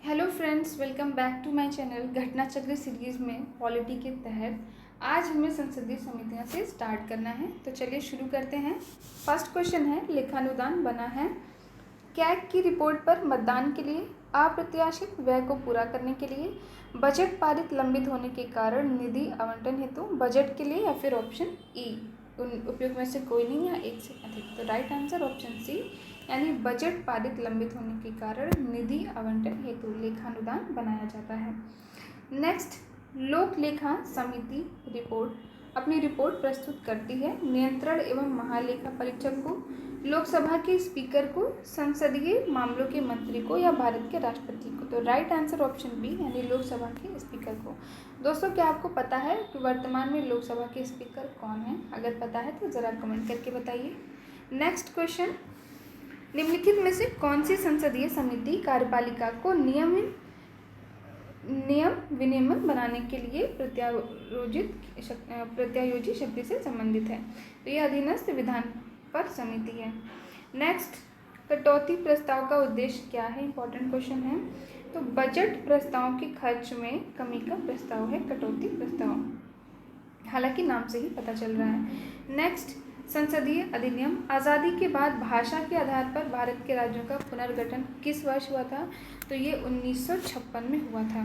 Hello friends, welcome back to my channel. Ghatna Chakra series में polity के तहत आज हमें संसदीय समितियां से स्टार्ट करना है। तो चलिए शुरू करते हैं। फर्स्ट क्वेश्चन है, लेखानुदान बना है। कैग की रिपोर्ट पर मतदान के लिए अप्रत्याशित व्यय को पूरा करने के लिए बजट पारित लंबित होने के कारण निधि आवंटन हेतु बजट के लिए या फिर ऑप्शन ई उन उपयोग में से कोई नहीं या एक से अधिक। तो राइट आंसर ऑप्शन सी, यानी बजट पारित लंबित होने के कारण निधि आवंटन हेतु लेखानुदान बनाया जाता है। नेक्स्ट, लोक लेखा समिति अपनी रिपोर्ट प्रस्तुत करती है। नियंत्रण एवं महालेखा परीक्षक को, लोकसभा के स्पीकर को, संसदीय मामलों के मंत्री को या भारत के राष्ट्रपति को। तो राइट आंसर ऑप्शन बी, यानी लोकसभा के स्पीकर को। दोस्तों, क्या आपको पता है कि वर्तमान में लोकसभा के स्पीकर कौन है? अगर पता है तो ज़रा कमेंट करके बताइए। नेक्स्ट क्वेश्चन, निम्नलिखित में से कौन सी संसदीय समिति कार्यपालिका को नियम विनियमन बनाने के लिए प्रत्यायोजी शक्ति से संबंधित है? तो ये अधीनस्थ विधान पर समिति है। नेक्स्ट, कटौती प्रस्ताव का उद्देश्य क्या है? इंपॉर्टेंट क्वेश्चन है। तो बजट प्रस्ताव के खर्च में कमी का प्रस्ताव है कटौती प्रस्ताव, हालांकि नाम से ही पता चल रहा है। नेक्स्ट, संसदीय अधिनियम। आज़ादी के बाद भाषा के आधार पर भारत के राज्यों का पुनर्गठन किस वर्ष हुआ था? तो ये 1956 में हुआ था।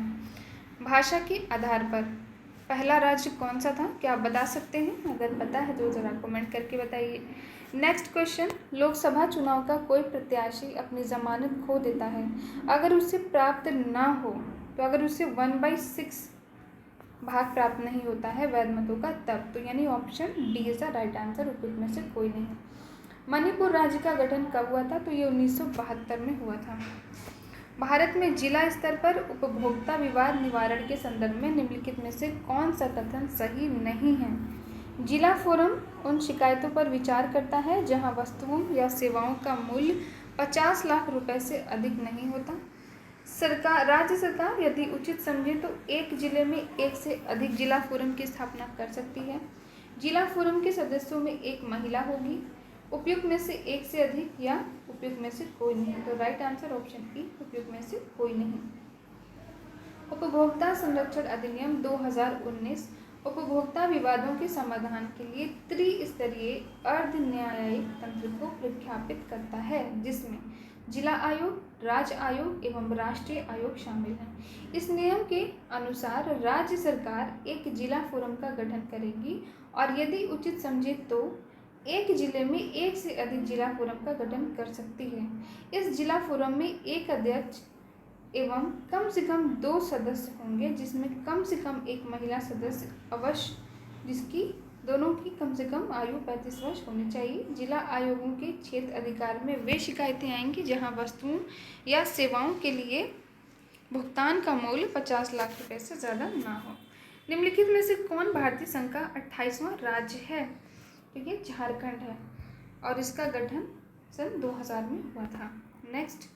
भाषा के आधार पर पहला राज्य कौन सा था? क्या आप बता सकते हैं? अगर पता है तो ज़रा कमेंट करके बताइए। नेक्स्ट क्वेश्चन, लोकसभा चुनाव का कोई प्रत्याशी अपनी जमानत खो देता है अगर उसे प्राप्त ना हो, तो अगर उसे 1/6 भाग प्राप्त नहीं होता है वैध मतों का, तब। तो यानी option D is the right answer, उपयुक्त में से कोई नहीं। मणिपुर राज्य का गठन कब हुआ था? तो ये 1972 में हुआ था। भारत में जिला स्तर पर उपभोक्ता विवाद निवारण के संदर्भ में निम्नलिखित में से कौन सा कथन सही नहीं है? जिला फोरम उन शिकायतों पर विचार करता है जहां वस्तुओं या सेवाओं का मूल्य 50 लाख रुपए से अधिक नहीं होता। राज्य सरकार यदि उचित समझे तो एक जिले में एक से अधिक जिला फोरम की स्थापना कर सकती है। जिला फोरम के सदस्यों में एक महिला होगी। उपयुक्त में से एक से अधिक या उपयुक्त में से कोई नहीं। तो राइट आंसर ऑप्शन ई, उपयुक्त में से कोई नहीं। उपभोक्ता संरक्षण अधिनियम 2019 उपभोक्ता विवादों के समाधान के लिए त्रिस्तरीय अर्ध न्यायिक तंत्र को प्रख्यापित करता है, जिसमें जिला आयोग, राज्य आयोग एवं राष्ट्रीय आयोग शामिल हैं। इस नियम के अनुसार राज्य सरकार एक जिला फोरम का गठन करेगी और यदि उचित समझे तो एक जिले में एक से अधिक जिला फोरम का गठन कर सकती है। इस जिला फोरम में एक अध्यक्ष एवं कम से कम 2 सदस्य होंगे, जिसमें कम से कम एक महिला सदस्य अवश्य, जिसकी दोनों की कम से कम आयु 35 वर्ष होनी चाहिए। जिला आयोगों के क्षेत्र अधिकार में वे शिकायतें आएंगी जहां वस्तुओं या सेवाओं के लिए भुगतान का मूल्य 50 लाख रुपए से ज़्यादा ना हो। निम्नलिखित में से कौन भारतीय संघ का 28वां राज्य है? तो ये झारखंड है और इसका गठन सन 2000 में हुआ था। नेक्स्ट,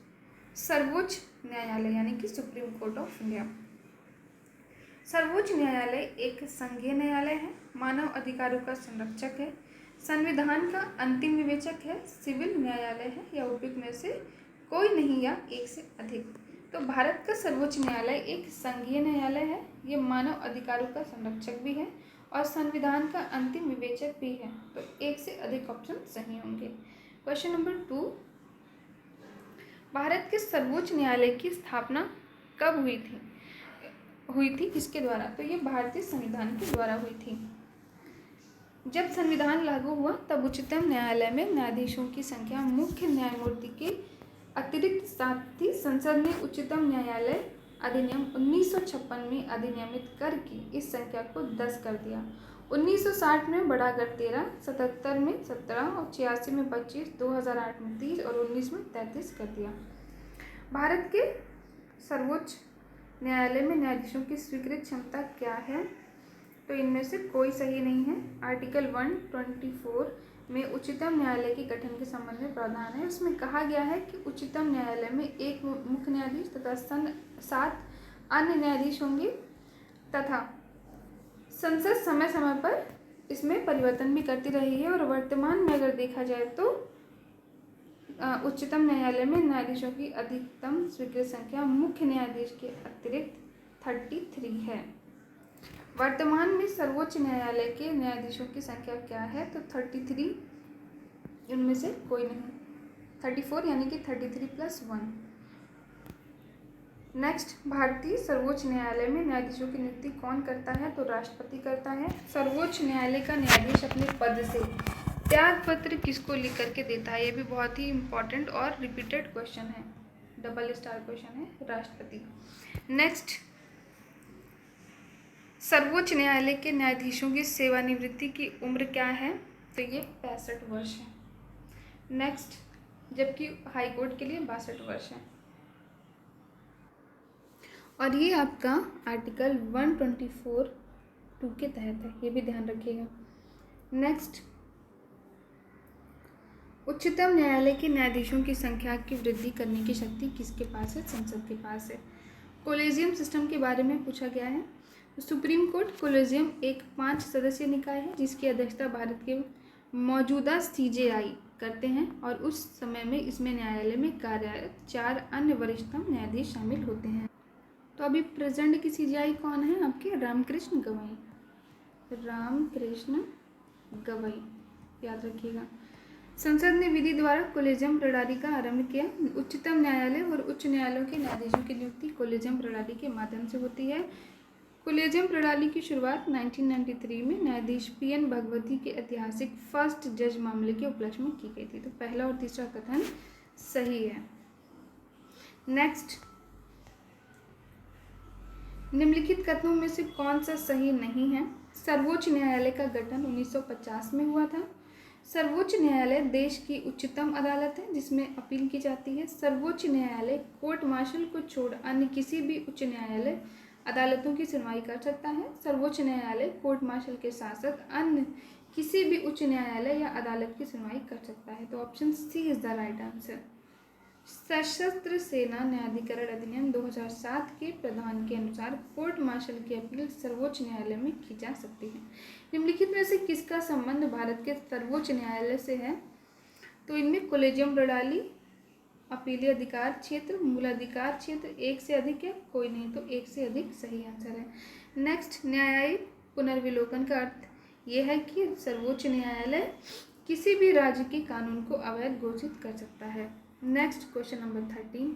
सर्वोच्च न्यायालय यानी कि सुप्रीम कोर्ट ऑफ इंडिया। सर्वोच्च न्यायालय एक संघीय न्यायालय है, मानव अधिकारों का संरक्षक है, संविधान का अंतिम विवेचक है, सिविल न्यायालय है या उपयुक्त में से कोई नहीं या एक से अधिक। तो भारत का सर्वोच्च न्यायालय एक संघीय न्यायालय है, ये मानव अधिकारों का संरक्षक भी है और संविधान का अंतिम विवेचक भी है। तो एक से अधिक ऑप्शन सही होंगे। क्वेश्चन नंबर 2, भारत के सर्वोच्च न्यायालय की स्थापना कब हुई थी किसके द्वारा? तो ये भारतीय संविधान के द्वारा हुई थी। जब संविधान लागू हुआ तब उच्चतम न्यायालय में न्यायाधीशों की संख्या मुख्य न्यायमूर्ति के अतिरिक्त 7 थी। संसद ने उच्चतम न्यायालय अधिनियम 1956 में अधिनियमित करके इस संख्या को 10 कर दिया। 1960 में बढ़ाकर 13, 77 में 17 और 86 में 25, 2008 में 30 और 19 में 33 कर दिया। भारत के सर्वोच्च न्यायालय में न्यायाधीशों की स्वीकृत क्षमता क्या है? तो इनमें से कोई सही नहीं है। आर्टिकल 124 में उच्चतम न्यायालय के गठन के संबंध में प्रावधान है। उसमें कहा गया है कि उच्चतम न्यायालय में एक मुख्य न्यायाधीश तथा 7 अन्य न्यायाधीश होंगे तथा संसद समय समय पर इसमें परिवर्तन भी करती रही है और वर्तमान में अगर देखा जाए तो उच्चतम न्यायालय में न्यायाधीशों की अधिकतम स्वीकृत संख्या मुख्य न्यायाधीश के अतिरिक्त 33 है। वर्तमान में सर्वोच्च न्यायालय के न्यायाधीशों की संख्या क्या है? तो 33, इनमें से कोई नहीं, 34 यानी कि 33 + 1। नेक्स्ट, भारतीय सर्वोच्च न्यायालय में न्यायाधीशों की नियुक्ति कौन करता है? तो राष्ट्रपति करता है। सर्वोच्च न्यायालय का न्यायाधीश अपने पद से त्याग पत्र किसको लिख करके देता है? ये भी बहुत ही इंपॉर्टेंट और रिपीटेड क्वेश्चन है, डबल स्टार क्वेश्चन है, राष्ट्रपति। नेक्स्ट, सर्वोच्च न्यायालय के न्यायाधीशों की सेवानिवृत्ति की उम्र क्या है? तो ये 65 वर्ष है। नेक्स्ट, जबकि हाईकोर्ट के लिए 62 वर्ष है। और ये आपका आर्टिकल 124(2) के तहत है, ये भी ध्यान रखिएगा। नेक्स्ट, उच्चतम न्यायालय के न्यायाधीशों की संख्या की वृद्धि करने की शक्ति किसके पास है? संसद के पास है। कोलेजियम सिस्टम के बारे में पूछा गया है। सुप्रीम कोर्ट कोलेजियम एक 5 सदस्यीय निकाय है जिसकी अध्यक्षता भारत के मौजूदा CJI करते हैं और उस समय में इसमें न्यायालय में कार्यरत 4 अन्य वरिष्ठतम न्यायाधीश शामिल होते हैं। तो अभी प्रेजेंट की CJI कौन है? आपके रामकृष्ण गवई, रामकृष्ण गवई, याद रखिएगा। संसद ने विधि द्वारा कोलेजियम प्रणाली का आरंभ किया। उच्चतम न्यायालय और उच्च न्यायालयों के न्यायाधीशों की नियुक्ति कोलेजियम प्रणाली के माध्यम से होती है। कोलेजियम प्रणाली की शुरुआत 1993 में न्यायाधीश PN भगवती के ऐतिहासिक फर्स्ट जज मामले के उपलक्ष्य में की गई थी। तो पहला और तीसरा कथन सही है। नेक्स्ट, निम्नलिखित कथनों में से कौन सा सही नहीं है? सर्वोच्च न्यायालय का गठन 1950 में हुआ था। सर्वोच्च न्यायालय देश की उच्चतम अदालत है जिसमें अपील की जाती है। सर्वोच्च न्यायालय कोर्ट मार्शल को छोड़ अन्य किसी भी उच्च न्यायालय अदालतों की सुनवाई कर सकता है। सर्वोच्च न्यायालय कोर्ट मार्शल के साथ साथ अन्य किसी भी उच्च न्यायालय या अदालत की सुनवाई कर सकता है। तो option C is the right answer. सशस्त्र सेना न्यायाधिकरण अधिनियम 2007 के प्रावधान के अनुसार कोर्ट मार्शल की अपील सर्वोच्च न्यायालय में की जा सकती है। निम्नलिखित में से किसका संबंध भारत के सर्वोच्च न्यायालय से है? तो इनमें कोलेजियम प्रणाली, अपीलीय अधिकार क्षेत्र, मूल अधिकार क्षेत्र, एक से अधिक है, कोई नहीं, तो एक से अधिक सही आंसर है। नेक्स्ट, न्यायिक पुनर्विलोकन का अर्थ यह है कि सर्वोच्च न्यायालय किसी भी राज्य के कानून को अवैध घोषित कर सकता है। नेक्स्ट, क्वेश्चन नंबर 13,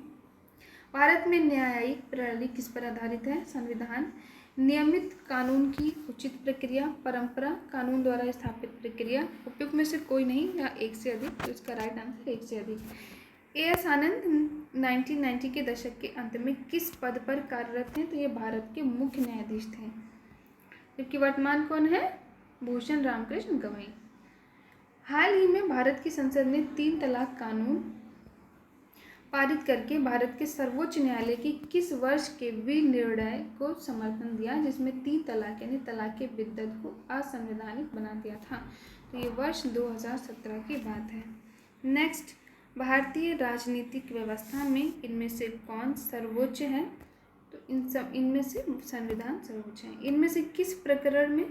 भारत में न्यायिक प्रणाली किस पर आधारित है? संविधान, नियमित कानून की उचित प्रक्रिया, परंपरा, कानून द्वारा स्थापित प्रक्रिया, उपयुक्त में से कोई नहीं या एक से अधिक। तो इसका राइट आंसर एक से अधिक। AS आनंद 1990 के दशक के अंत में किस पद पर कार्यरत हैं? तो ये भारत के मुख्य न्यायाधीश थे, जबकि वर्तमान कौन है? भूषण रामकृष्ण गवई। हाल ही में भारत की संसद ने 3 तलाक कानून पारित करके भारत के सर्वोच्च न्यायालय की किस वर्ष के विनिर्णय को समर्थन दिया जिसमें 3 तलाक यानी तलाक के बिद्दत को असंवैधानिक बना दिया था? तो ये वर्ष 2017 की बात है। नेक्स्ट, भारतीय राजनीतिक व्यवस्था में इनमें से कौन सर्वोच्च है? तो इनमें से संविधान सर्वोच्च है। इनमें से किस प्रकरण में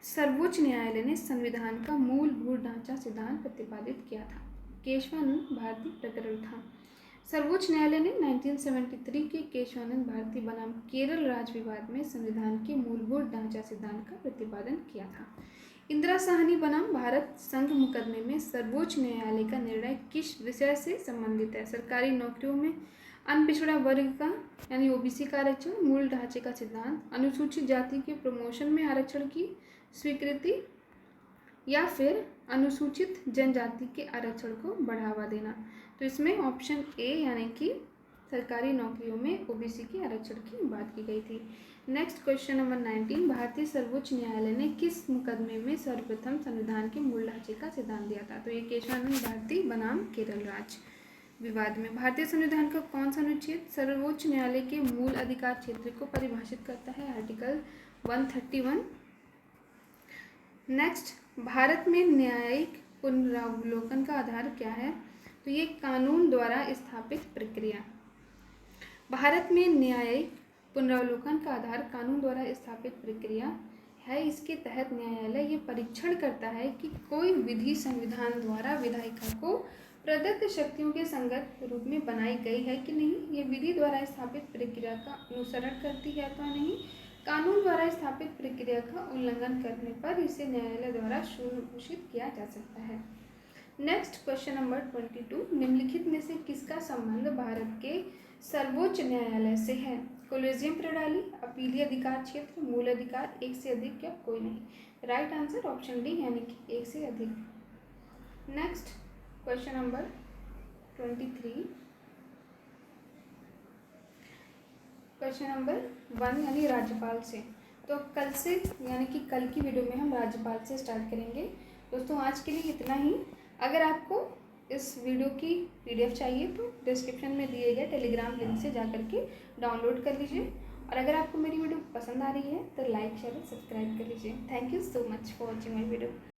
सर्वोच्च न्यायालय ने संविधान का मूलभूत ढांचा सिद्धांत प्रतिपादित किया था? केशवानंद भारती प्रकरण था। सर्वोच्च न्यायालय ने 1973 के केशवानंद भारती बनाम केरल राज्य विवाद में संविधान के मूलभूत ढांचा सिद्धांत का प्रतिपादन किया था। इंदिरा साहनी बनाम भारत संघ मुकदमे में सर्वोच्च न्यायालय का निर्णय किस विषय से संबंधित है? सरकारी नौकरियों में अनपिछड़ा वर्ग का यानी OBC का आरक्षण, मूल ढांचे का सिद्धांत, अनुसूचित जाति के प्रमोशन में आरक्षण की स्वीकृति या फिर अनुसूचित जनजाति के आरक्षण को बढ़ावा देना। तो इसमें ऑप्शन ए यानी कि सरकारी नौकरियों में OBC के आरक्षण की बात की गई थी। नेक्स्ट, क्वेश्चन नंबर 19, भारतीय सर्वोच्च न्यायालय ने किस मुकदमे में सर्वप्रथम संविधान के मूल ढांचे का सिद्धांत दिया था? तो ये केशवानंद भारती बनाम केरल राज्य विवाद में। भारतीय संविधान का कौन सा अनुच्छेद सर्वोच्च न्यायालय के मूल अधिकार क्षेत्र को परिभाषित करता है? आर्टिकल 131। नेक्स्ट, भारत में न्यायिक पुनरावलोकन का आधार क्या है? तो ये कानून द्वारा स्थापित प्रक्रिया। भारत में न्यायिक पुनरावलोकन का आधार कानून द्वारा स्थापित प्रक्रिया है। इसके तहत न्यायालय ये परीक्षण करता है कि कोई विधि संविधान द्वारा विधायिका को प्रदत्त शक्तियों के संगत रूप में बनाई गई है कि नहीं, ये विधि द्वारा स्थापित प्रक्रिया का अनुसरण करती है अथवा नहीं, कानून द्वारा स्थापित प्रक्रिया का उल्लंघन करने पर इसे न्यायालय द्वारा शून्य घोषित किया जा सकता है। नेक्स्ट क्वेश्चन नंबर 22, निम्नलिखित में से किसका संबंध भारत के सर्वोच्च न्यायालय से है? कोलेजियम प्रणाली, अपीलीय अधिकार क्षेत्र, मूल अधिकार, एक से अधिक या कोई नहीं। राइट आंसर ऑप्शन डी यानी कि एक से अधिक। Next question number 23, question number 1 यानी राज्यपाल से। तो कल से यानी कि कल की वीडियो में हम राज्यपाल से स्टार्ट करेंगे। दोस्तों आज के लिए इतना ही। अगर आपको इस वीडियो की PDF चाहिए तो डिस्क्रिप्शन में दिए गए टेलीग्राम लिंक से जाकर के डाउनलोड कर लीजिए। और अगर आपको मेरी वीडियो पसंद आ रही है तो लाइक शेयर और सब्सक्राइब कर लीजिए। Thank you so much for watching my video.